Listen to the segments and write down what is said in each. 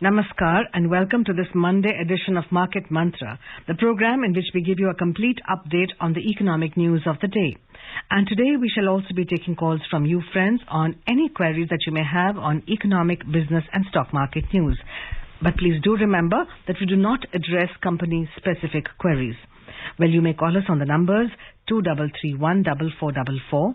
Namaskar and welcome to this Monday edition of Market Mantra, the program in which we give you a complete update on the economic news of the day. And today we shall also be taking calls from you friends on any queries that you may have on economic, business and stock market news. But please do remember that we do not address company-specific queries. Well, you may call us on the numbers 2331-4444,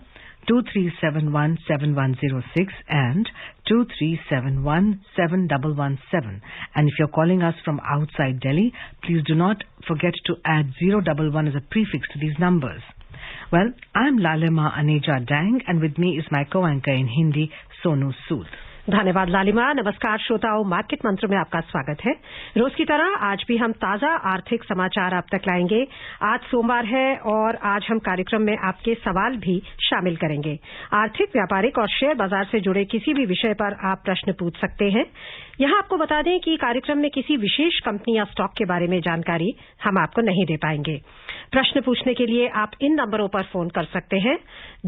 2371-7106 and 2371-7117. And if you're calling us from outside Delhi, please do not forget to add 011 as a prefix to these numbers. Well, I'm Lalima Aneja Dang and with me is my co-anchor in Hindi, Sonu Sood. धन्यवाद लालिमा। नमस्कार श्रोताओं, market मंत्र में आपका स्वागत है। रोज की तरह आज भी हम ताजा आर्थिक समाचार आप तक लाएंगे। आज सोमवार है और आज हम कार्यक्रम में आपके सवाल भी शामिल करेंगे। आर्थिक, व्यापारिक और शेयर बाजार से जुड़े किसी भी विषय पर आप प्रश्न पूछ सकते हैं। यहां आपको बता दें कि कार्यक्रम में किसी विशेष कंपनी या स्टॉक के बारे में जानकारी हम आपको नहीं दे पाएंगे। प्रश्न पूछने के लिए आप इन नंबरों पर फोन कर सकते हैं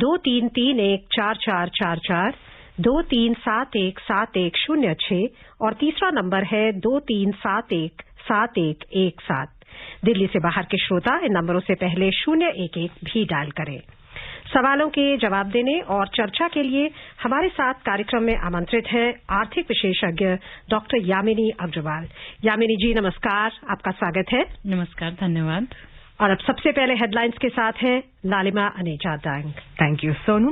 23314444, 23717106 और तीसरा नंबर है 23717117। दिल्ली से बाहर के श्रोता इन नंबरों से पहले 011 भी डायल करें। सवालों के जवाब देने और चर्चा के लिए हमारे साथ कार्यक्रम में आमंत्रित हैं आर्थिक विशेषज्ञ डॉक्टर यामिनी अग्रवाल। यामिनी जी नमस्कार, आपका स्वागत है। नमस्कार, धन्यवाद। और अब सबसे पहले हेडलाइंस के साथ है लालिमा Aneja Dang. Thank you, Sonu.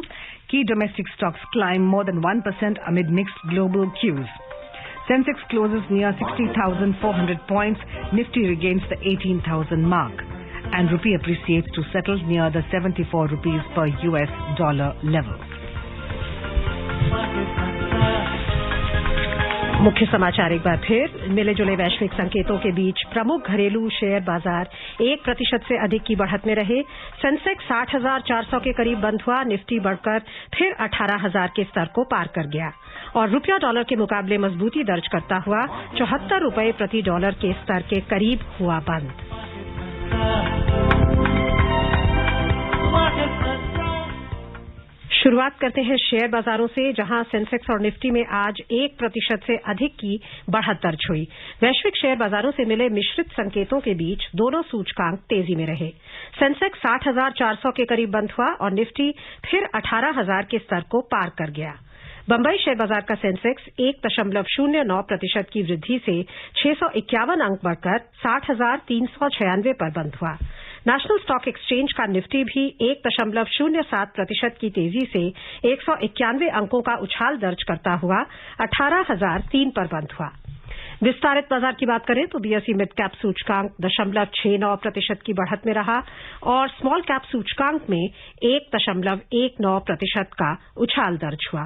Key domestic stocks climb more than 1% amid mixed global cues. Sensex closes near 60,400 points. Nifty regains the 18,000 mark. And rupee appreciates to settle near the 74 rupees per US dollar level. मुख्य समाचार एक बार फिर। मिले जुले वैश्विक संकेतों के बीच प्रमुख घरेलू शेयर बाजार 1% से अधिक की बढ़त में रहे। सेंसेक्स 60,400 के करीब बंद हुआ। निफ्टी बढ़कर फिर 18,000 के स्तर को पार कर गया और रुपया डॉलर के मुकाबले मजबूती दर्ज करता हुआ 74 रुपये प्रति डॉलर के स्तर के करीब हुआ बंद। शुरुआत करते हैं शेयर बाजारों से, जहां सेंसेक्स और निफ्टी में आज 1% से अधिक की बढ़त दर्ज हुई। वैश्विक शेयर बाजारों से मिले मिश्रित संकेतों के बीच दोनों सूचकांक तेजी में रहे। सेंसेक्स 60,400 के करीब बंद हुआ और निफ्टी फिर 18,000 के स्तर को पार कर गया। बंबई शेयर बाजार का सेंसेक्स 1.09% की वृद्धि से 651 अंक बढ़कर 60,396 पर बंद हुआ। नेशनल स्टॉक एक्सचेंज का निफ्टी भी 1.07% की तेजी से 191 अंकों का उछाल दर्ज करता हुआ 18,003 पर बंद हुआ। विस्तारित बाजार की बात करें तो बीएसई मिड कैप सूचकांक 0.69% की बढ़त में रहा और स्मॉल कैप सूचकांक में 1.19% का उछाल दर्ज हुआ।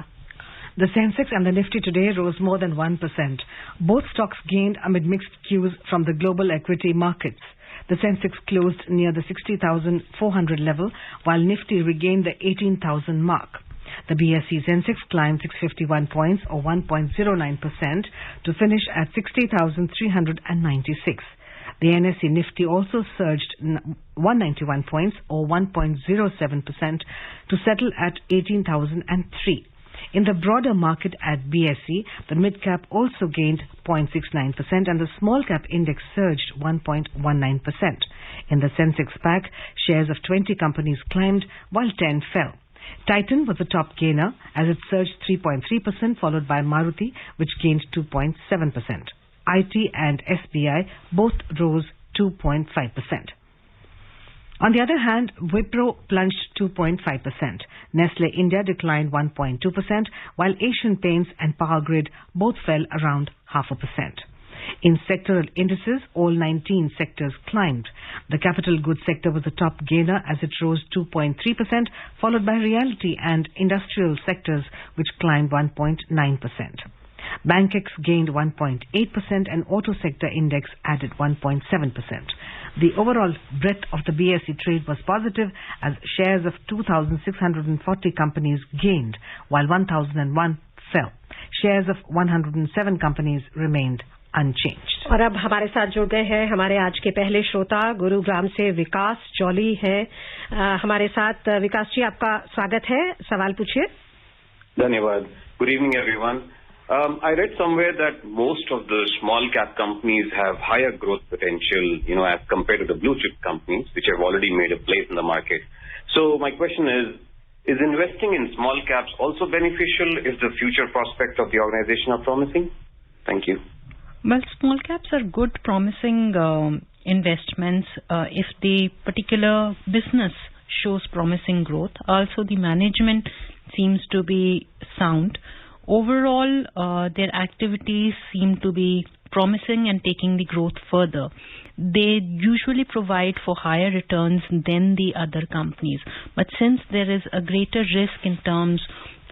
The Sensex and the Nifty today rose more than 1%. Both stocks gained amid mixed cues from the global equity markets. The Sensex closed near the 60,400 level, while Nifty regained the 18,000 mark. The BSE Sensex climbed 651 points or 1.09% to finish at 60,396. The NSE Nifty also surged 191 points or 1.07% to settle at 18,003. In the broader market at BSE, the mid-cap also gained 0.69% and the small-cap index surged 1.19%. In the Sensex pack, shares of 20 companies climbed while 10 fell. Titan was the top gainer as it surged 3.3%, followed by Maruti, which gained 2.7%. IT and SBI both rose 2.5%. On the other hand, Wipro plunged 2.5%. Nestle India declined 1.2%, while Asian Paints and Power Grid both fell around 0.5%. In sectoral indices, all 19 sectors climbed. The capital goods sector was the top gainer as it rose 2.3%, followed by realty and industrial sectors, which climbed 1.9%. Bankex gained 1.8% and auto sector index added 1.7%. The overall breadth of the BSE trade was positive as shares of 2,640 companies gained while 1,001 fell. Shares of 107 companies remained unchanged. और अब हमारे साथ जुड़ गए हैं हमारे आज के पहले श्रोता गुरुग्राम से विकास जौली हैं हमारे साथ। विकास जी, आपका स्वागत है, सवाल पूछिए। धन्यवाद। Good evening everyone. I read somewhere that most of the small cap companies have higher growth potential, as compared to the blue chip companies, which have already made a place in the market. So my question is investing in small caps also beneficial if the future prospects of the organization are promising? Thank you. Well, small caps are good, promising investments if the particular business shows promising growth. Also, the management seems to be sound. Overall, their activities seem to be promising and taking the growth further. They usually provide for higher returns than the other companies. But since there is a greater risk in terms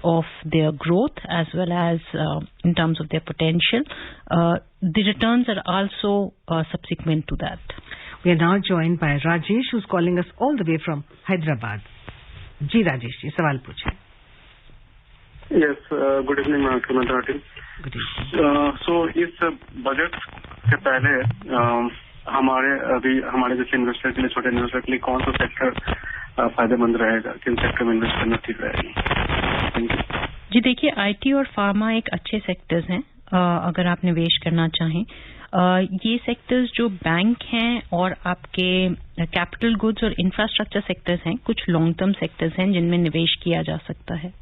of their growth as well as in terms of their potential, the returns are also subsequent to that. We are now joined by Rajesh, who's calling us all the way from Hyderabad. जी राजेश जी, सवाल पूछें. Yes, good evening, Sumanta Patil. Good evening. So इस budget से पहले हमारे जैसे investor के लिए, छोटे इन्वेस्टर के लिए कौन सा सेक्टर फायदेमंद रहेगा, किन सेक्टर में इन्वेस्ट करना ठीक रहेगा? जी देखिए, आईटी और फार्मा एक अच्छे सेक्टर्स हैं अगर आप निवेश करना चाहें. ये सेक्टर्स जो बैंक हैं और आपके कैपिटल गुड्स और इंफ्रास्ट्रक्चर सेक्टर्स हैं, कुछ लॉन्ग टर्म सेक्टर्स हैं जिनमें निवेश किया जा सकता है.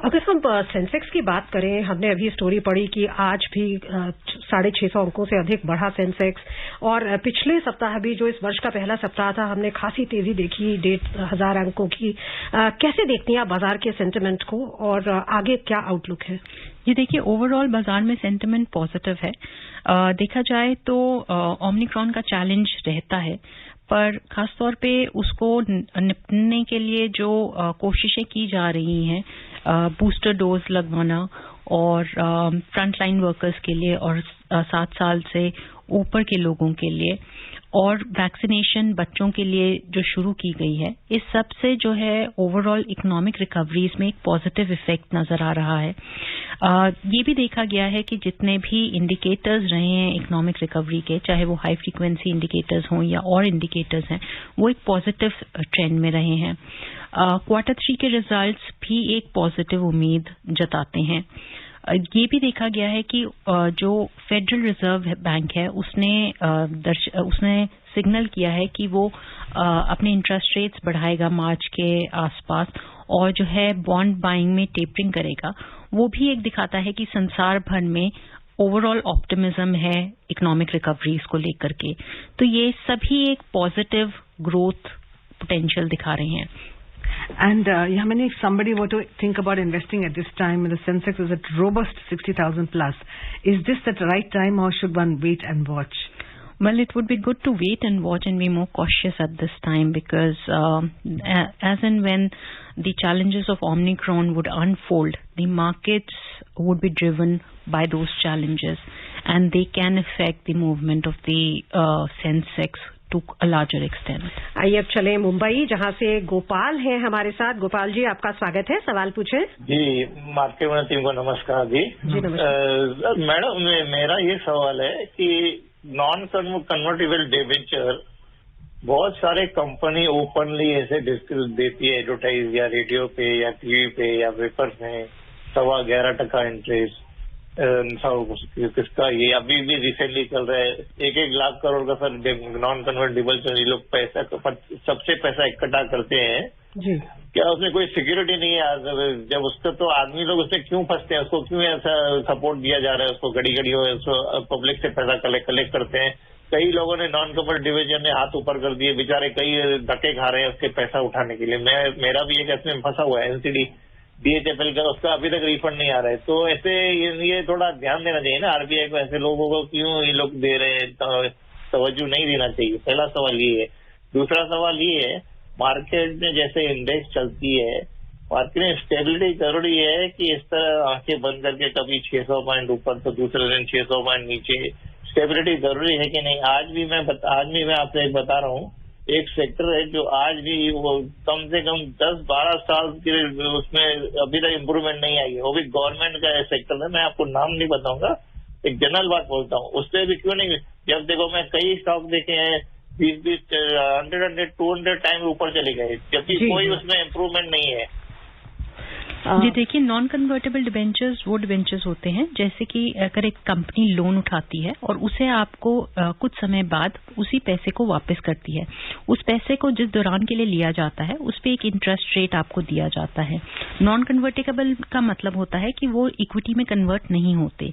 अगर हम सेंसेक्स की बात करें, हमने अभी स्टोरी पढ़ी कि आज भी 650 अंकों से अधिक बढ़ा सेंसेक्स, और पिछले सप्ताह भी जो इस वर्ष का पहला सप्ताह था, हमने खासी तेजी देखी 1,500 अंकों की. कैसे देखती हैं आप बाजार के सेंटिमेंट को और आगे क्या आउटलुक है? ये देखिए, ओवरऑल बाजार में सेंटिमेंट पॉजिटिव है. देखा जाए तो ओमिक्रॉन का चैलेंज रहता है, पर खासतौर पे उसको निपटने के लिए जो कोशिशें की जा रही हैं, बूस्टर डोज लगवाना और फ्रंटलाइन वर्कर्स के लिए और 7 साल से ऊपर के लोगों के लिए, और वैक्सीनेशन बच्चों के लिए जो शुरू की गई है, इस सब से जो है ओवरऑल इकोनॉमिक रिकवरीज में एक पॉजिटिव इफेक्ट नजर आ रहा है. ये भी देखा गया है कि जितने भी इंडिकेटर्स रहे हैं इकोनॉमिक रिकवरी के, चाहे वो हाई फ्रीक्वेंसी इंडिकेटर्स हों या और इंडिकेटर्स हैं, वो एक पॉजिटिव ट्रेंड में रहे हैं. Q3 के रिजल्ट्स भी एक पॉजिटिव उम्मीद जताते हैं. ये भी देखा गया है कि जो फेडरल रिजर्व बैंक है उसने सिग्नल किया है कि वो अपने इंटरेस्ट रेट्स बढ़ाएगा मार्च के आसपास, और जो है बॉन्ड बाइंग में टेपरिंग करेगा. वो भी एक दिखाता है कि संसार भर में ओवरऑल ऑप्टिमिज्म है इकोनॉमिक रिकवरीज को लेकर के. तो ये सभी एक पॉजिटिव ग्रोथ पोटेंशियल दिखा रहे हैं. And Yamini, if somebody were to think about investing at this time, the Sensex is at robust 60,000 plus. Is this the right time, or should one wait and watch? Well, it would be good to wait and watch and be more cautious at this time, because as and when the challenges of Omicron would unfold, the markets would be driven by those challenges, and they can affect the movement of the Sensex to a larger extent. आइए अब चलें मुंबई, जहां से गोपाल हैं हमारे साथ. गोपाल जी, आपका स्वागत है, सवाल पूछें. जी, मार्केट में टीम को नमस्कार जी. मैडम, मेरा ये सवाल है कि नॉन कन्वर्टेबल डिबेंचर बहुत सारे कंपनी ओपनली ऐसे देती है, एडवर्टाइज या रेडियो पे या टीवी पे या पेपर में 11.25% इंटरेस्ट. किसका ये अभी भी रिसेंटली चल रहा है, 1-1 लाख करोड़ का सर नॉन कन्वर्टेबल. ये लोग पैसा सबसे पैसा इकट्ठा करते हैं जी. क्या उसमें कोई सिक्योरिटी नहीं है? जब उसको तो आदमी लोग उसमें क्यों फंसते हैं? उसको क्यों ऐसा सपोर्ट दिया जा रहा है? उसको घड़ी घड़ी पब्लिक से पैसा कलेक्ट करते हैं. कई लोगों ने नॉन कन्वर्टेबल डिवीजन ने हाथ ऊपर कर दिए, बेचारे कई धक्के खा रहे हैं उसके पैसा उठाने के लिए. मेरा भी एक इसमें फंसा हुआ है, एनसीडी DHFL का, उसका अभी तक रिफंड नहीं आ रहा है. तो ऐसे ये थोड़ा ध्यान देना चाहिए ना आरबीआई को. ऐसे लोगों को क्यों ये लोग दे रहे हैं, तवज्जो नहीं देना चाहिए. पहला सवाल ये है. दूसरा सवाल ये है, मार्केट में जैसे इंडेक्स चलती है, मार्केट में स्टेबिलिटी जरूरी है कि इस तरह आंखें बंद करके कभी 600 पॉइंट ऊपर तो दूसरे दिन 600 पॉइंट नीचे, स्टेबिलिटी जरूरी है कि नहीं? आज भी मैं आपसे एक बता रहा हूँ, एक सेक्टर है जो आज भी वो कम से कम 10-12 साल के उसमें अभी तक इम्प्रूवमेंट नहीं आई है. वो भी गवर्नमेंट का सेक्टर है. मैं आपको नाम नहीं बताऊंगा, एक जनरल बात बोलता हूँ. उससे भी क्यों नहीं? जब देखो, मैं कई स्टॉक देखे हैं 20, 100, 200 टाइम ऊपर चले गए, जबकि कोई उसमें इम्प्रूवमेंट नहीं है. जी देखिए, नॉन कन्वर्टेबल डिबेंचर्स वो डिबेंचर्स होते हैं जैसे कि अगर एक कंपनी लोन उठाती है और उसे आपको कुछ समय बाद उसी पैसे को वापस करती है, उस पैसे को जिस दौरान के लिए लिया जाता है उस पर एक इंटरेस्ट रेट आपको दिया जाता है। नॉन कन्वर्टेबल का मतलब होता है कि वो इक्विटी में कन्वर्ट नहीं होते।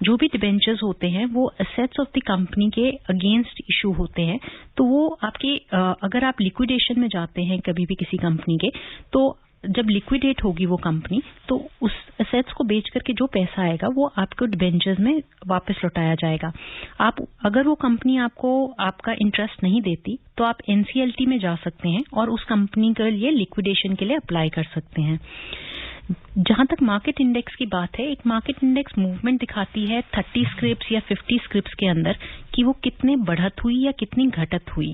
जो भी डिबेंचर्स होते हैं वो एसेट्स ऑफ द कंपनी के अगेंस्ट इशू होते हैं, तो वो आपके अगर आप लिक्विडेशन में जाते हैं कभी भी किसी कंपनी के, तो जब लिक्विडेट होगी वो कंपनी तो उस एसेट्स को बेच करके जो पैसा आएगा वो आपको डिबेंचर्स में वापस लौटाया जाएगा। आप अगर वो कंपनी आपको आपका इंटरेस्ट नहीं देती तो आप एनसीएलटी में जा सकते हैं और उस कंपनी के लिए लिक्विडेशन के लिए अप्लाई कर सकते हैं। जहां तक मार्केट इंडेक्स की बात है, एक मार्केट इंडेक्स मूवमेंट दिखाती है 30 स्क्रिप्स या 50 स्क्रिप्स के अंदर कि वो कितने बढ़त हुई या कितनी घटत हुई,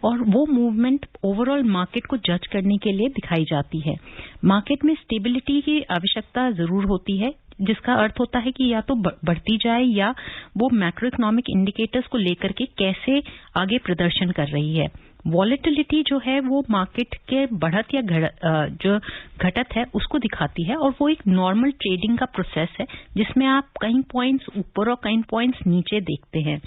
और वो मूवमेंट ओवरऑल मार्केट को जज करने के लिए दिखाई जाती है। मार्केट में स्टेबिलिटी की आवश्यकता जरूर होती है, जिसका अर्थ होता है कि या तो बढ़ती जाए या वो मैक्रो इकोनॉमिक इंडिकेटर्स को लेकर के कैसे आगे प्रदर्शन कर रही है। वॉलेटिलिटी जो है वो मार्केट के बढ़त या जो घटत है उसको दिखाती है, और वो एक नॉर्मल ट्रेडिंग का प्रोसेस है जिसमें आप कई पॉइंट्स ऊपर और कई पॉइंट्स नीचे देखते हैं।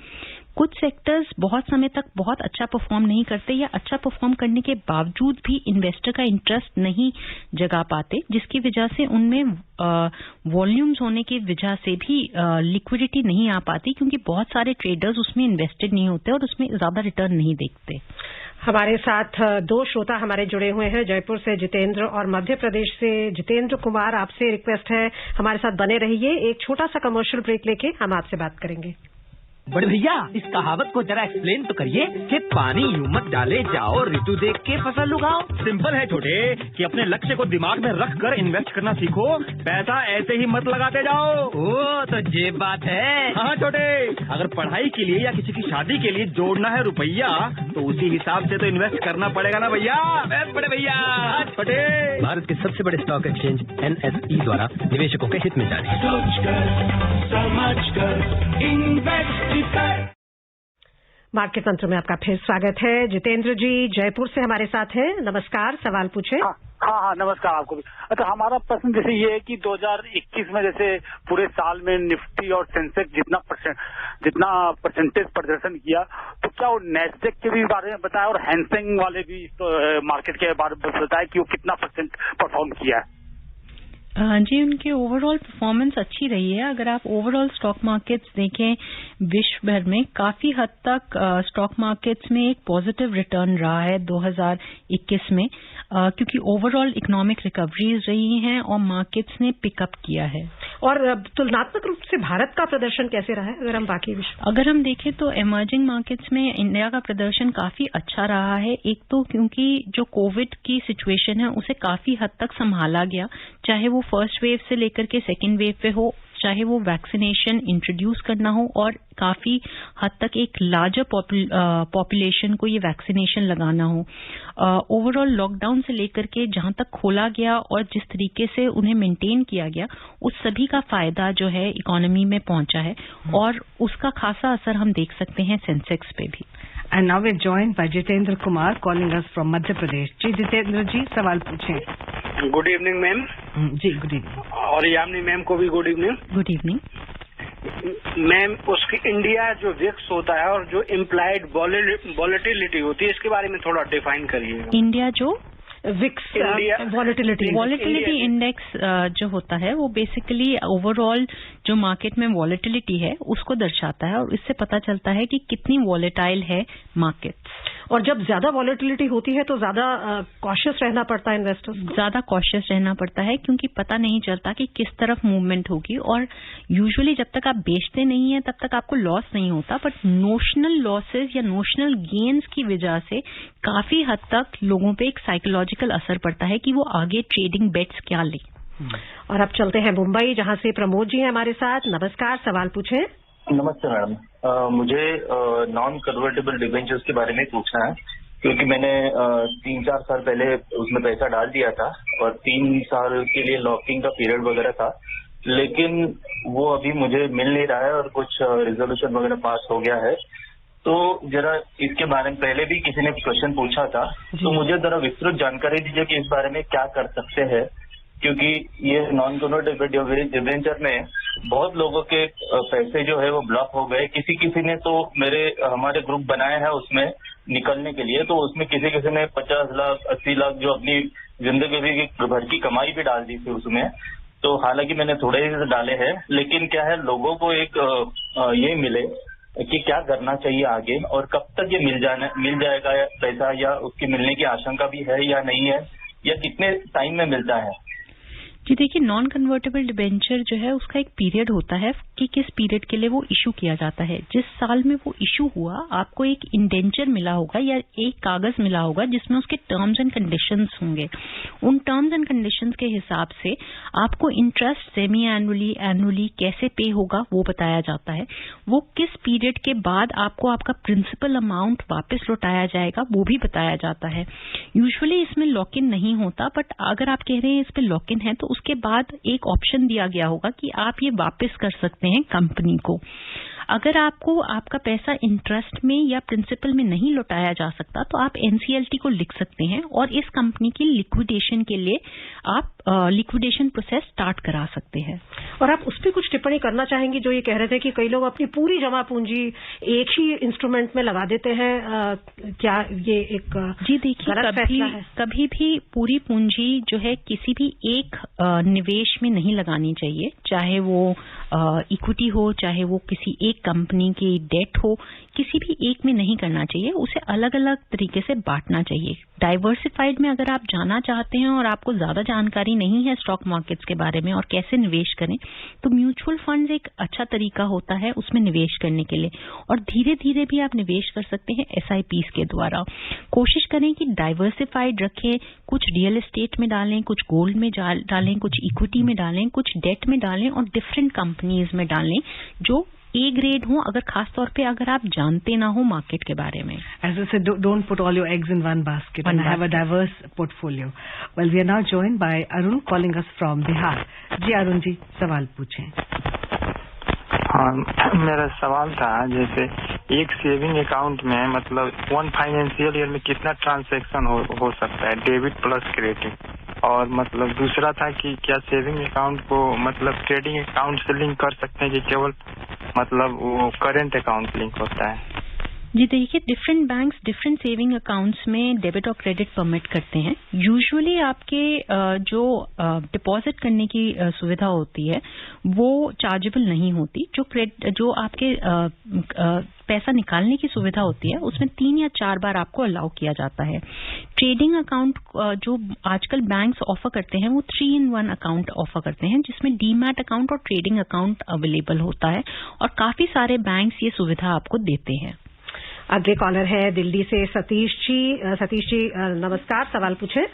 कुछ सेक्टर्स बहुत समय तक बहुत अच्छा परफॉर्म नहीं करते या अच्छा परफॉर्म करने के बावजूद भी इन्वेस्टर का इंटरेस्ट नहीं जगा पाते, जिसकी वजह से उनमें वॉल्यूम्स होने की वजह से भी लिक्विडिटी नहीं आ पाती, क्योंकि बहुत सारे ट्रेडर्स उसमें इन्वेस्टेड नहीं होते और उसमें ज्यादा रिटर्न नहीं देखते। हमारे साथ दो श्रोता हमारे जुड़े हुए हैं, जयपुर से जितेंद्र और मध्य प्रदेश से जितेंद्र कुमार। आपसे रिक्वेस्ट है हमारे साथ बने रहिए, एक छोटा सा कमर्शियल ब्रेक लेके हम आपसे बात करेंगे। बड़े भैया, इस कहावत को जरा एक्सप्लेन तो करिए कि पानी यूं मत डाले जाओ, ऋतु देख के फसल उगाओ। सिंपल है छोटे, कि अपने लक्ष्य को दिमाग में रख कर इन्वेस्ट करना सीखो, पैसा ऐसे ही मत लगाते जाओ। ओ तो ये बात है। हाँ छोटे, अगर पढ़ाई के लिए या किसी की शादी के लिए जोड़ना है रुपया, तो उसी हिसाब से तो इन्वेस्ट करना पड़ेगा ना भैया। बड़े भैया। छोटे, भारत के सबसे बड़े स्टॉक एक्सचेंज NSE द्वारा निवेशकों के हित में जारी। मार्केट मंत्र में आपका फिर स्वागत है। जितेंद्र जी जयपुर से हमारे साथ हैं, नमस्कार, सवाल पूछे। हाँ, नमस्कार आपको भी। अच्छा, हमारा प्रश्न जैसे ये है कि 2021 में जैसे पूरे साल में निफ्टी और सेंसेक्स जितना परसेंटेज प्रदर्शन किया, तो क्या वो नैस्डैक के भी बारे में बताया और हैंसेंग वाले भी मार्केट के बारे में बताया कि वो कितना % परफॉर्म किया है? जी, उनकी ओवरऑल परफॉर्मेंस अच्छी रही है। अगर आप ओवरऑल स्टॉक मार्केट्स देखें विश्व भर में, काफी हद तक स्टॉक मार्केट्स में एक पॉजिटिव रिटर्न रहा है 2021 में, क्योंकि ओवरऑल इकोनॉमिक रिकवरीज रही हैं और मार्केट्स ने पिकअप किया है। और तुलनात्मक रूप से भारत का प्रदर्शन कैसे रहा है अगर हम बाकी विश्व? अगर हम देखें तो इमर्जिंग मार्केट्स में इंडिया का प्रदर्शन काफी अच्छा रहा है। एक तो क्योंकि जो कोविड की सिचुएशन है उसे काफी हद तक संभाला गया, चाहे वो फर्स्ट वेव से लेकर के सेकेंड वेव पे हो, चाहे वो वैक्सीनेशन इंट्रोड्यूस करना हो और काफी हद तक एक लार्जर पॉपुलेशन को ये वैक्सीनेशन लगाना हो। ओवरऑल लॉकडाउन से लेकर के जहां तक खोला गया और जिस तरीके से उन्हें मेंटेन किया गया, उस सभी का फायदा जो है इकोनॉमी में पहुंचा है और उसका खासा असर हम देख सकते हैं सेंसेक्स पे भी। And now we're joined by Jitendra Kumar calling us from Madhya Pradesh. जी जितेंद्र जी, सवाल पूछें। Good evening ma'am. जी गुड इवनिंग। और यामिनी मैम को भी good evening. Good evening ma'am, उसकी इंडिया जो विक्स होता है और जो इम्प्लाइड वॉलेटिलिटी होती है, इसके बारे में थोड़ा डिफाइन करिए। इंडिया जो विक्स वॉलेटिलिटी इंडेक्स जो होता है वो बेसिकली ओवरऑल जो मार्केट में वॉलेटिलिटी है उसको दर्शाता है और इससे पता चलता है कि कितनी वॉलेटाइल है मार्केट्स। और जब ज्यादा वॉलेटिलिटी होती है तो ज्यादा कॉशियस रहना पड़ता है इन्वेस्टर्स को। ज्यादा कॉशियस रहना पड़ता है क्योंकि पता नहीं चलता कि किस तरफ मूवमेंट होगी, और यूजुअली जब तक आप बेचते नहीं है तब तक आपको लॉस नहीं होता, बट नोशनल लॉसेस या नोशनल गेन्स की वजह से काफी हद तक लोगों पे एक साइकोलॉजिकल असर पड़ता है कि वो आगे ट्रेडिंग बेट्स क्या लें। और अब चलते हैं मुंबई, जहां से प्रमोद जी हैं हमारे साथ। नमस्कार, सवाल पूछें। नमस्ते मैडम, मुझे नॉन कन्वर्टेबल डिबेंचर्स के बारे में पूछना है, क्योंकि मैंने 3-4 साल पहले उसमें पैसा डाल दिया था और 3 साल के लिए लॉकिंग का पीरियड वगैरह था, लेकिन वो अभी मुझे मिल नहीं रहा है और कुछ रिजोल्यूशन वगैरह पास हो गया है। तो जरा इसके बारे में पहले भी किसी ने क्वेश्चन पूछा था, तो मुझे जरा विस्तृत जानकारी दीजिए कि इस बारे में क्या कर सकते हैं क्योंकि ये नॉन कन्वर्टेबल डिबेंचर में बहुत लोगों के पैसे जो है वो ब्लॉक हो गए। किसी ने तो हमारे ग्रुप बनाए हैं उसमें निकलने के लिए, तो उसमें किसी ने 50 लाख 80 लाख जो अपनी जिंदगी भर की कमाई भी डाल दी थी उसमें। तो हालांकि मैंने थोड़े ही डाले हैं, लेकिन क्या है लोगों को एक ये मिले कि क्या करना चाहिए आगे और कब तक ये मिल जाएगा पैसा, या उसके मिलने की आशंका भी है या नहीं है, या कितने टाइम में मिलता है। जी देखिए, नॉन कन्वर्टेबल डिबेंचर जो है उसका एक पीरियड होता है कि किस पीरियड के लिए वो इशू किया जाता है। जिस साल में वो इशू हुआ आपको एक इंडेंचर मिला होगा या एक कागज मिला होगा जिसमें उसके टर्म्स एंड कंडीशंस होंगे। उन टर्म्स एंड कंडीशंस के हिसाब से आपको इंटरेस्ट सेमी एनुअली कैसे पे होगा वो बताया जाता है। वो किस पीरियड के बाद आपको आपका प्रिंसिपल अमाउंट वापस लौटाया जाएगा वो भी बताया जाता है। यूजुअली इसमें लॉक इन नहीं होता, बट अगर आप कह रहे हैं इस पे लॉक इन है तो उसके बाद एक ऑप्शन दिया गया होगा कि आप ये वापस कर सकते हैं कंपनी को। अगर आपको आपका पैसा इंटरेस्ट में या प्रिंसिपल में नहीं लौटाया जा सकता तो आप एनसीएलटी को लिख सकते हैं और इस कंपनी की लिक्विडेशन के लिए आप लिक्विडेशन प्रोसेस स्टार्ट करा सकते हैं। और आप उस पर कुछ टिप्पणी करना चाहेंगे जो ये कह रहे थे कि कई लोग अपनी पूरी जमा पूंजी एक ही इंस्ट्रूमेंट में लगा देते हैं, क्या ये एक जी देखिए, कभी भी पूरी पूंजी जो है किसी भी एक निवेश में नहीं लगानी चाहिए, चाहे वो इक्विटी हो, चाहे वो किसी एक कंपनी की डेट हो, किसी भी एक में नहीं करना चाहिए। उसे अलग अलग तरीके से बांटना चाहिए। डाइवर्सिफाइड में अगर आप जाना चाहते हैं और आपको ज्यादा जानकारी नहीं है स्टॉक मार्केट्स के बारे में और कैसे निवेश करें, तो म्यूचुअल फंड्स एक अच्छा तरीका होता है उसमें निवेश करने के लिए। और धीरे धीरे भी आप निवेश कर सकते हैं एसआईपीस के द्वारा। कोशिश करें कि डाइवर्सिफाइड रखें, कुछ रियल एस्टेट में डालें, कुछ गोल्ड में डालें, कुछ इक्विटी में डालें, कुछ डेट में डालें और डिफरेंट कंपनीज में डालें जो ए ग्रेड हो, अगर खास तौर पे अगर आप जानते ना हो मार्केट के बारे में। As I said, don't put all your eggs in one basket and have a diverse portfolio. Well, we are now joined by Arun calling us from Bihar. जी अरुण जी, सवाल पूछें। हाँ, मेरा सवाल था जैसे एक सेविंग अकाउंट में मतलब 1 फाइनेंशियल ईयर में कितना ट्रांजैक्शन हो सकता है, डेबिट प्लस क्रेडिट। और मतलब दूसरा था कि क्या सेविंग अकाउंट को मतलब ट्रेडिंग अकाउंट से लिंक कर सकते हैं कि केवल मतलब वो करेंट अकाउंट लिंक होता है। जी देखिए, different banks different saving accounts में डेबिट और क्रेडिट परमिट करते हैं। यूजुअली आपके जो डिपॉजिट करने की सुविधा होती है वो चार्जेबल नहीं होती। जो आपके पैसा निकालने की सुविधा होती है उसमें 3 या 4 बार आपको अलाउ किया जाता है। ट्रेडिंग अकाउंट जो आजकल बैंक्स ऑफर करते हैं वो 3-in-1 अकाउंट ऑफर करते हैं जिसमें डीमैट अकाउंट और ट्रेडिंग अकाउंट अवेलेबल होता है और काफी सारे बैंक्स ये सुविधा आपको देते हैं। अगले कॉलर है दिल्ली से सतीश जी नमस्कार, सवाल पूछे।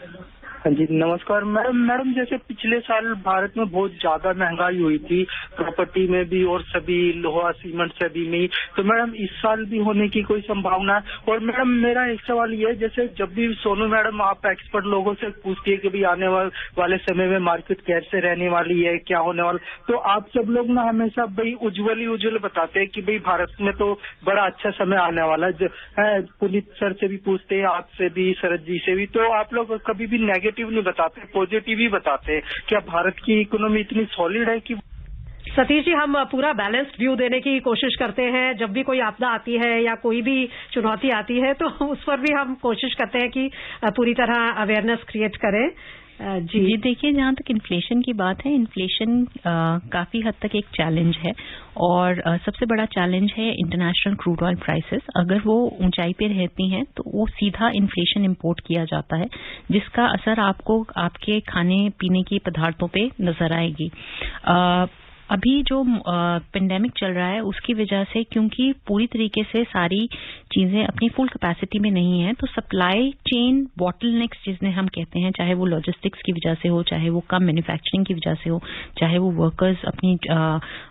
हाँ जी नमस्कार मैडम जैसे पिछले साल भारत में बहुत ज्यादा महंगाई हुई थी प्रॉपर्टी में भी और सभी लोहा सीमेंट सभी में, तो मैडम इस साल भी होने की कोई संभावना है? और मैडम मेरा एक सवाल ये है, जैसे जब भी सोनू मैडम आप एक्सपर्ट लोगों से पूछती है कि भाई आने वाले समय में मार्केट कैसे रहने वाली है, क्या होने वाला, तो आप सब लोग ना हमेशा भाई उज्जवल बताते हैं कि भाई भारत में तो बड़ा अच्छा समय आने वाला है। पुनीत सर से भी पूछते हैं, आपसे भी, शरद जी से भी, तो आप लोग कभी भी नेगेटिव नहीं बताते, पॉजिटिव ही बताते हैं। क्या भारत की इकोनॉमी इतनी सॉलिड है कि? सतीश जी, हम पूरा बैलेंस्ड व्यू देने की कोशिश करते हैं। जब भी कोई आपदा आती है या कोई भी चुनौती आती है तो उस पर भी हम कोशिश करते हैं कि पूरी तरह अवेयरनेस क्रिएट करें। जी देखिए, जहाँ तक इन्फ्लेशन की बात है, इन्फ्लेशन काफी हद तक एक चैलेंज है और सबसे बड़ा चैलेंज है इंटरनेशनल क्रूड ऑयल प्राइसेस। अगर वो ऊंचाई पे रहती हैं तो वो सीधा इन्फ्लेशन इंपोर्ट किया जाता है जिसका असर आपको आपके खाने पीने के पदार्थों पे नजर आएगी। अभी जो पेंडेमिक चल रहा है उसकी वजह से, क्योंकि पूरी तरीके से सारी चीजें अपनी फुल कैपेसिटी में नहीं है, तो सप्लाई चेन बॉटलनेक्स जिन्हें हम कहते हैं, चाहे वो लॉजिस्टिक्स की वजह से हो, चाहे वो कम मैन्युफैक्चरिंग की वजह से हो, चाहे वो वर्कर्स अपनी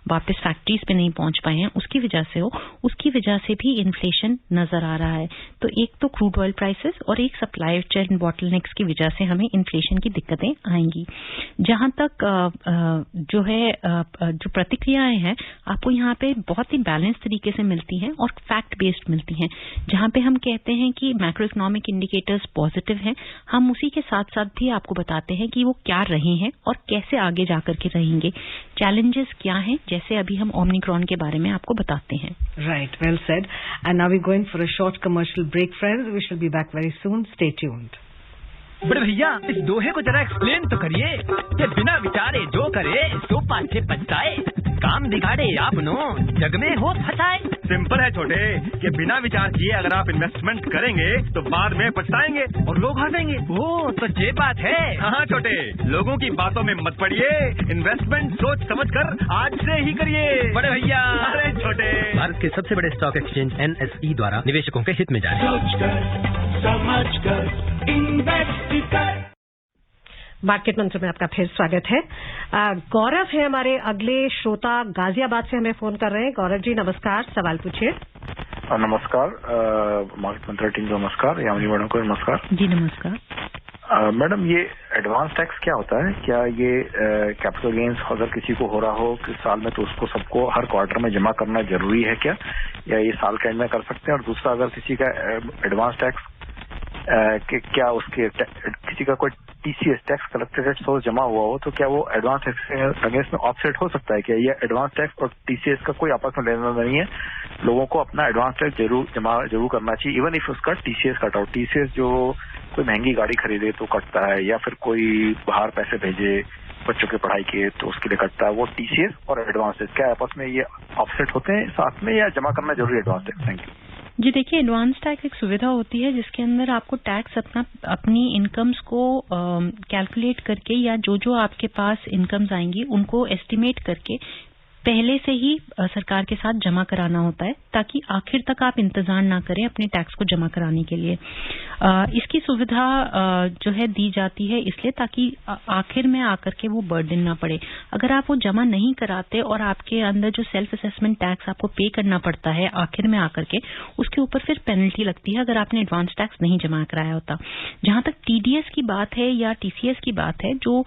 वापस फैक्ट्रीज पे नहीं पहुंच पाए हैं उसकी वजह से हो, उसकी वजह से भी इन्फ्लेशन नजर आ रहा है। तो एक तो क्रूड ऑयल प्राइसेस और एक सप्लाई चेन बॉटलनेक्स की वजह से हमें इन्फ्लेशन की दिक्कतें आएंगी। जहां तक जो है जो प्रतिक्रियाएं हैं आपको यहाँ पे बहुत ही बैलेंस तरीके से मिलती हैं और फैक्ट बेस्ड मिलती हैं। जहां पे हम कहते हैं कि मैक्रो इकोनॉमिक इंडिकेटर्स पॉजिटिव हैं, हम उसी के साथ साथ भी आपको बताते हैं कि वो क्या रहे हैं और कैसे आगे जाकर के रहेंगे, चैलेंजेस क्या हैं, जैसे अभी हम ओमिक्रॉन के बारे में आपको बताते हैं. Right, well said. And now we're going for a short commercial break, friends. We shall be back very soon. Stay tuned. बड़े भैया इस दोहे को जरा एक्सप्लेन तो करिए कि बिना विचारे जो करे सो पाछे पछताए, काम बिगाड़े आपनो जग में हो फसाए. सिंपल है छोटे कि बिना विचार किए अगर आप इन्वेस्टमेंट करेंगे तो बाद में पछताएंगे और लोग हंसेंगे. वो तो ये बात है. हाँ छोटे, लोगों की बातों में मत पड़िए, इन्वेस्टमेंट सोच समझ कर आज से ही करिए. बड़े भैया. अरे छोटे, भारत के सबसे बड़े स्टॉक एक्सचेंज NSE द्वारा निवेशकों के हित में जारी. मार्केट मंत्र में आपका फिर स्वागत है. गौरव है हमारे अगले श्रोता, गाजियाबाद से हमें फोन कर रहे हैं. गौरव जी नमस्कार, सवाल पूछिए. नमस्कार मार्केट मंत्र टीम, नमस्कार. यामिनी मैडम को नमस्कार. जी नमस्कार. मैडम ये एडवांस टैक्स क्या होता है? क्या ये कैपिटल गेन्स अगर किसी को हो रहा हो कि साल में, तो उसको सबको हर क्वार्टर में जमा करना जरूरी है क्या, या ये साल के एंड में कर सकते हैं? और दूसरा, अगर किसी का एडवांस टैक्स क्या उसके किसी का कोई TCS tax collected at source जमा हुआ हो, तो क्या वो एडवांस टैक्स अगेंस्ट में ऑफसेट हो सकता है क्या? ये एडवांस टैक्स और TCS का कोई आपस में लेना नहीं है. लोगों को अपना एडवांस टैक्स जरूर करना चाहिए, इवन इफ उसका TCS कट आउट. TCS जो कोई महंगी गाड़ी खरीदे तो कटता है, या फिर कोई बाहर पैसे भेजे बच्चों की पढ़ाई के तो उसके लिए कटता है. वो TCS और एडवांस टैक्स क्या आपस में ये ऑफसेट होते हैं साथ में, या जमा करना जरूरी है एडवांस टैक्स? Thank you. जी देखिए, एडवांस टैक्स एक सुविधा होती है जिसके अंदर आपको टैक्स अपनी इनकम्स को कैलकुलेट करके, या जो आपके पास इनकम्स आएंगी उनको एस्टिमेट करके पहले से ही सरकार के साथ जमा कराना होता है, ताकि आखिर तक आप इंतजार ना करें अपने टैक्स को जमा कराने के लिए. इसकी सुविधा जो है दी जाती है इसलिए ताकि आखिर में आकर के वो बर्डन ना पड़े. अगर आप वो जमा नहीं कराते और आपके अंदर जो सेल्फ असेसमेंट टैक्स आपको पे करना पड़ता है आखिर में आकर के, उसके ऊपर फिर पेनल्टी लगती है अगर आपने एडवांस टैक्स नहीं जमा कराया होता. जहां तक TDS की बात है या TCS की बात है, जो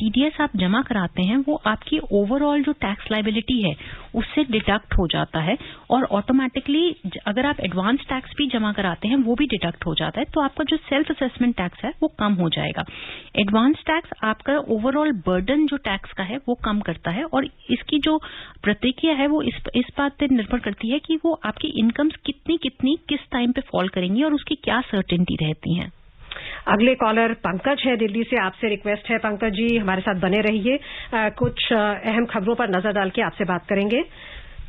TDS आप जमा कराते हैं वो आपकी ओवरऑल जो टैक्स लायबिलिटी है उससे डिडक्ट हो जाता है, और ऑटोमेटिकली अगर आप एडवांस टैक्स भी जमा कराते हैं वो भी डिडक्ट हो जाता है, तो आपका जो सेल्फ असेसमेंट टैक्स है वो कम हो जाएगा. एडवांस टैक्स आपका ओवरऑल बर्डन जो टैक्स का है वो कम करता है, और इसकी जो प्रतिक्रिया है वो इस बात पर निर्भर करती है कि वो आपकी इनकम्स कितनी किस टाइम पे फॉल करेंगी और उसकी क्या सर्टेनिटी रहती है. अगले कॉलर पंकज है दिल्ली से. आपसे रिक्वेस्ट है पंकज जी हमारे साथ बने रहिए. कुछ अहम खबरों पर नजर डाल के आपसे बात करेंगे.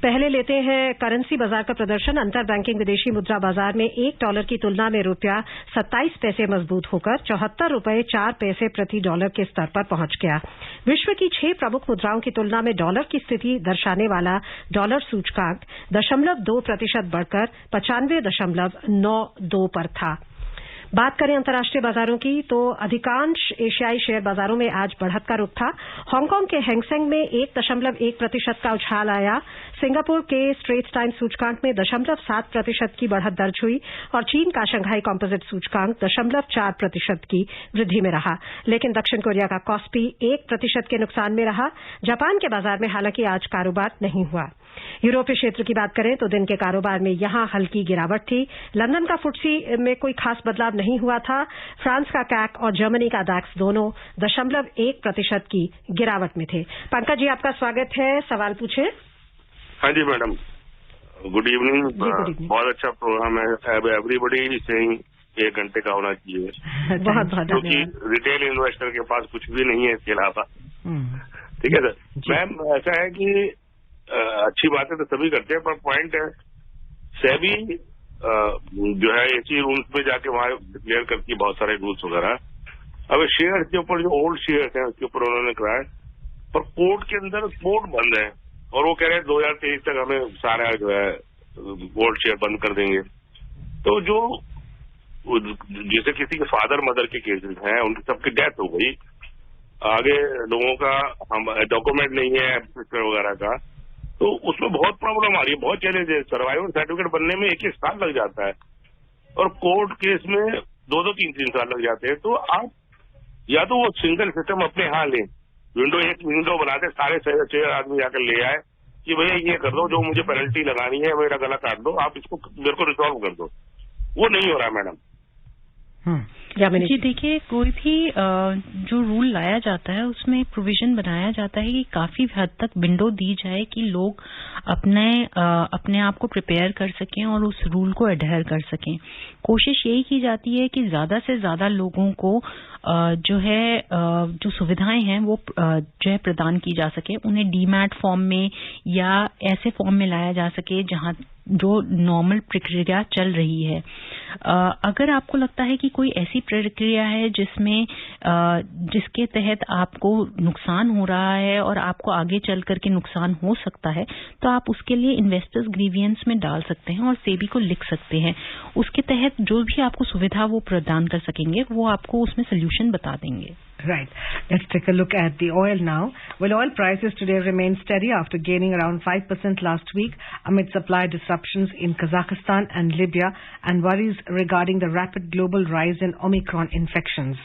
पहले लेते हैं करेंसी बाजार का प्रदर्शन. अंतर बैंकिंग विदेशी मुद्रा बाजार में $1 की तुलना में रुपया 27 पैसे मजबूत होकर $74.04 प्रति डॉलर के स्तर पर पहुंच गया. विश्व की 6 प्रमुख मुद्राओं की तुलना में डॉलर की स्थिति दर्शाने वाला डॉलर सूचकांक 0.2% बढ़कर 95.92 पर था. बात करें अंतर्राष्ट्रीय बाजारों की तो अधिकांश एशियाई शेयर बाजारों में आज बढ़त का रुख था. हांगकांग के हैंगसेंग में 1.1% का उछाल आया. सिंगापुर के स्ट्रेट्स टाइम्स सूचकांक में 0.7% की बढ़त दर्ज हुई, और चीन का शंघाई कॉम्पोजिट सूचकांक 0.4% की वृद्धि में रहा. लेकिन दक्षिण कोरिया का कॉस्पी 1% के नुकसान में रहा. जापान के बाजार में हालांकि आज कारोबार नहीं हुआ. यूरोपीय क्षेत्र की बात करें तो दिन के कारोबार में यहां हल्की गिरावट थी. लंदन का फुट्सी में कोई खास बदलाव नहीं हुआ था. फ्रांस का कैक और जर्मनी का डैक्स दोनों 0.1% की गिरावट में थे. पंकज जी आपका स्वागत है, सवाल पूछे. हाँ जी मैडम, गुड इवनिंग. बहुत अच्छा प्रोग्राम है. एवरीबडी सेइंग 1 घंटे का होना चाहिए, बहुत क्योंकि रिटेल इन्वेस्टर के पास कुछ भी नहीं है इसके अलावा. ठीक है सर. मैम ऐसा है कि अच्छी बातें तो सभी करते हैं, पर पॉइंट है सेबी जो है एसी रूल्स में जाके वहां डिक्लेयर करती है बहुत सारे रूल्स वगैरह. अब शेयर के ऊपर जो ओल्ड शेयर हैं उसके ऊपर उन्होंने कराया, पर कोर्ट के अंदर कोर्ट बंद है, और वो कह रहे हैं 2023 तक हमें सारा जो है ओल्ड शेयर बंद कर देंगे. तो जो जैसे किसी के फादर मदर के केसेस हैं, उनकी सबकी डेथ हो गई, आगे लोगों का हम डॉक्यूमेंट नहीं है वगैरह का, तो उसमें बहुत प्रॉब्लम आ रही है, बहुत चैलेंज है. सर्वाइवल सर्टिफिकेट बनने में 1-1 साल लग जाता है, और कोर्ट केस में 2-2, 3-3 साल लग जाते हैं. तो आप या तो वो सिंगल सिस्टम अपने यहाँ लें, एक विंडो बनाते सारे शेयर आदमी जाकर ले आए, कि भैया ये कर दो, जो मुझे पेनल्टी लगानी है, मेरा गला काट दो, आप इसको मेरे को रिजॉल्व कर दो। वो नहीं हो रहा मैडम। जी देखिए, कोई भी जो रूल लाया जाता है उसमें प्रोविजन बनाया जाता है कि काफी हद तक विंडो दी जाए कि लोग अपने आप को प्रिपेयर कर सकें और उस रूल को एडहेयर कर सकें। कोशिश यही की जाती है कि ज्यादा से ज्यादा लोगों को जो सुविधाएं हैं वो जो है प्रदान की जा सके। उन्हें डीमैट फॉर्म में या ऐसे फॉर्म में लाया जा सके जहां जो नॉर्मल प्रक्रिया चल रही है। अगर आपको लगता है कि कोई ऐसी प्रक्रिया है जिसके तहत आपको नुकसान हो रहा है और आपको आगे चल करके नुकसान हो सकता है, तो आप उसके लिए इन्वेस्टर्स ग्रीवियंस में डाल सकते हैं और सेबी को लिख सकते हैं। उसके तहत जो भी आपको सुविधा वो प्रदान कर सकेंगे वो आपको उसमें सोल्यूशन बता देंगे। Right. Let's take a look at the oil now. Well, oil prices today remain steady after gaining around 5% last week amid supply disruptions in Kazakhstan and Libya and worries regarding the rapid global rise in Omicron infections.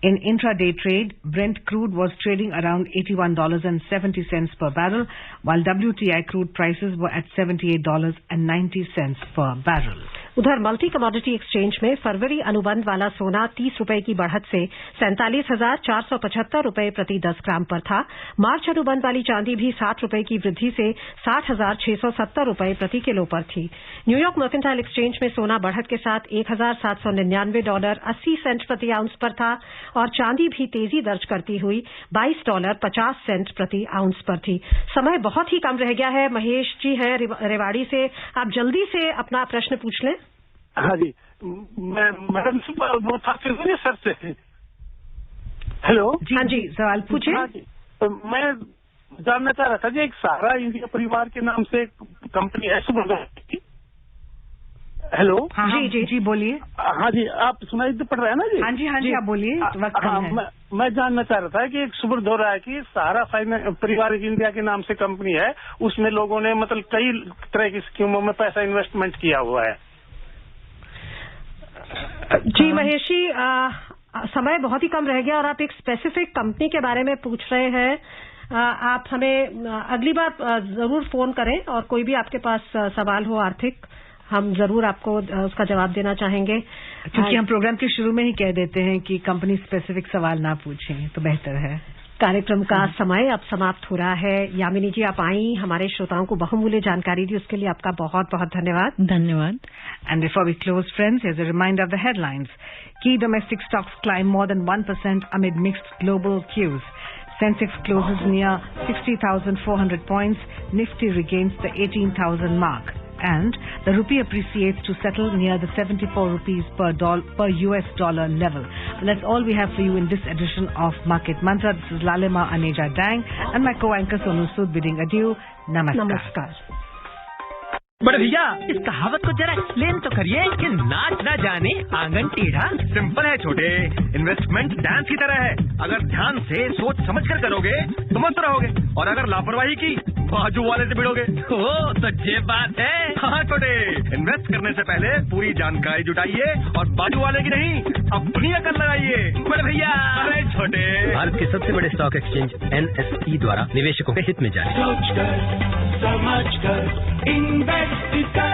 In intraday trade, Brent crude was trading around $81.70 per barrel, while WTI crude prices were at $78.90 per barrel. उधर multi commodity exchange में फरवरी अनुबंध वाला सोना 30 रुपए की बढ़त से 47,475 रुपए प्रति 10 ग्राम पर था। मार्च अनुबंध वाली चांदी भी 60 रुपए की वृद्धि से 60,670 रुपए प्रति किलो पर थी। न्यूयॉर्क मर्केंटाइल एक्सचेंज में सोना बढ़त के साथ $1,799.80 प्रति आउंस पर था और चांदी भी तेजी दर्ज करती हुई $22.50 प्रति आउंस पर थी। समय बहुत ही कम रह गया है। महेश जी हैं रेवाड़ी से, आप जल्दी से अपना प्रश्न पूछ लें। हाँ जी, मैडम वो था सर से। हेलो हाँ जी, सवाल पूछिए। हाँ जी, मैं जानना चाह रहा था जी, एक सहारा इंडिया परिवार के नाम से एक कंपनी है सुबह। हेलो हाँ जी बोलिए। हाँ जी, आप सुनाई पड़ रहा है ना जी? हाँ जी आप बोलिए। मैं जानना चाह रहा था कि एक सुबह हो रहा है कि सहारा परिवार इंडिया के नाम से कंपनी है, उसमें लोगों ने मतलब कई तरह की स्कीमों में पैसा इन्वेस्टमेंट किया हुआ है। जी महेश जी, समय बहुत ही कम रह गया और आप एक स्पेसिफिक कंपनी के बारे में पूछ रहे हैं। आप हमें अगली बार जरूर फोन करें और कोई भी आपके पास सवाल हो आर्थिक, हम जरूर आपको उसका जवाब देना चाहेंगे, क्योंकि हम प्रोग्राम के शुरू में ही कह देते हैं कि कंपनी स्पेसिफिक सवाल ना पूछें तो बेहतर है। कार्यक्रम का समय अब समाप्त हो रहा है। यामिनी जी, आप आई, हमारे श्रोताओं को बहुमूल्य जानकारी दी, उसके लिए आपका बहुत बहुत धन्यवाद। धन्यवाद। And before we close, friends, here's a reminder of the headlines. Key domestic stocks climb more than 1% amid mixed global cues. Sensex closes near 60,400 points. Nifty regains the 18,000 mark. And the rupee appreciates to settle near the 74 rupees per US dollar level. That's all we have for you in this edition of Market Mantra. This is Lalima Aneja Dang and my co-anchor Sonu Sood bidding adieu. Namaskar. बड़े भैया, इस कहावत को जरा explain तो करिए कि नाच ना जाने आंगन टेढ़ा। सिंपल है छोटे, इन्वेस्टमेंट डांस की तरह है। अगर ध्यान से सोच समझ कर करोगे तो मस्त रहोगे, और अगर लापरवाही की बाजू वाले से भिड़ोगे। ओ तो ये बात है। हाँ छोटे, इन्वेस्ट करने से पहले पूरी जानकारी जुटाइए और बाजू वाले की नहीं, अपनी अकल लगाइए। बड़े भैया, अरे छोटे, भारत के सबसे बड़े स्टॉक एक्सचेंज NSE द्वारा निवेशकों के हित में जारी।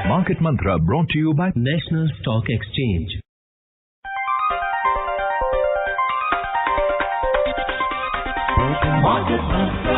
Market Mantra brought to you by National Stock Exchange. Market Mantra.